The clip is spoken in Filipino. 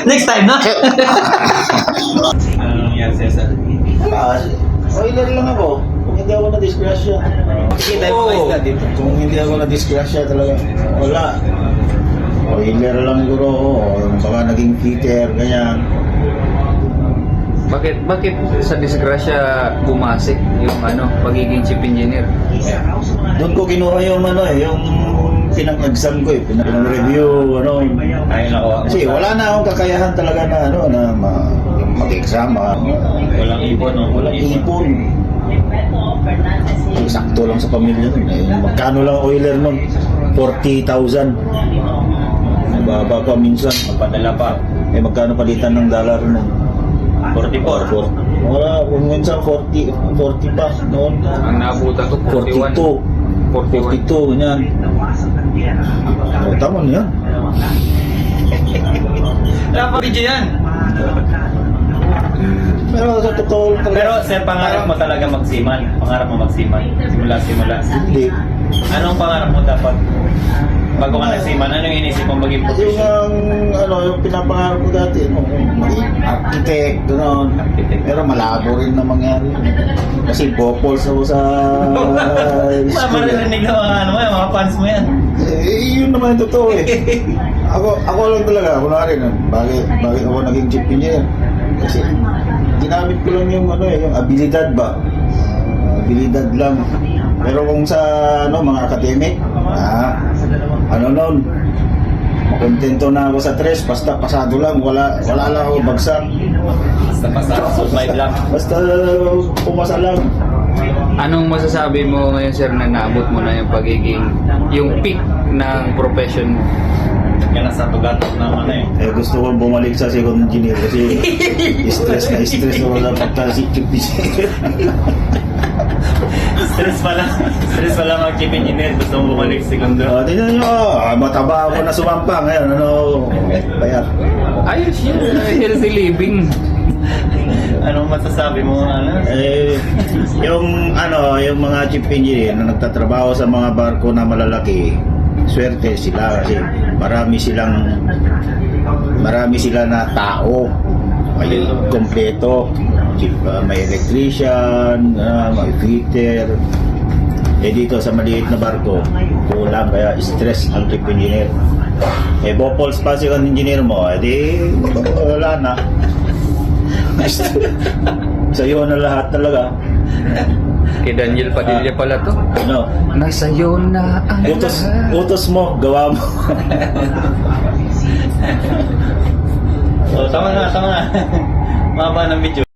Next time, no? Anong nangyari, Cesar? Oiler lang ako. Kung hindi ako na-disgrasya. Sige, tayo na dito. Kung hindi ako na-disgrasya talaga, wala. Oiler lang siguro ako. Baka naging fitter, ganyan. Bakit sa disgrasya bumasik yung pagiging chief engineer? Doon ko kinuha yung yung pinag-exam ko pinag-review, Ayun ako. Kasi wala na akong kakayahan talaga na mag-exam. Walang ipon, no? Walang ipon. Sakto lang sa pamilya nun. Magkano lang oiler nun? 40,000. Mababa pa minsan. Padala pa. Magkano palitan ng dollar nun? 44. Wala, minsan 40 pa noon. Ang naabutan ko 42, ganyan. Tama na yan. Wala pa video yan. Pero sa totoo talaga. Pero, sir, pangarap mo talaga magsiman. Pangarap mo magsiman. Simula. Hindi. Anong pangarap mo dapat? Bago ka nagsiman, anong inisip mo maging Yung professional? yung pinapangarap ko dati, maging architect, gano'n. Pero malabo rin na mangyari. Kasi bopols ako sa school. Maririnig na mga fans mo yan. Yun naman yung totoo Ako lang talaga, kunwari bakit ako naging chief engineer? Kasi ginamit ko lang yung yung abilidad ba? Abilidad lang. Pero kung sa mga academic, makontento na ako sa 3, basta pasado lang, wala lang ako bagsak. Basta survive lang. Basta pumasa lang. Anong masasabi mo ngayon, sir, na naabot mo na yung peak ng profession mo? Yan nasa tugatog naman Gusto ko bumalik sa second engineer kasi stress ako sa pagka-chief engineer. Stress pala mag-chief engineer. Gusto mo bumalik segundo. Tingnan nyo, mataba ako na sumampa ngayon. Bayar. Ayos yun. Healthy living. Anong masasabi mo? Yung mga chief engineer na nagtatrabaho sa mga barko na malalaki, swerte sila kasi marami sila na tao. May kompleto. May electrician, may fitter. Dito sa maliit na barko, kulang kaya stress ang chief engineer. Bopols pa si engineer mo, wala na. Sa'yo na lahat talaga. Kay Daniel Padilla pala to. Nasa'yo na ang Utos mo, gawa mo. Tama na. Mahaba ng video.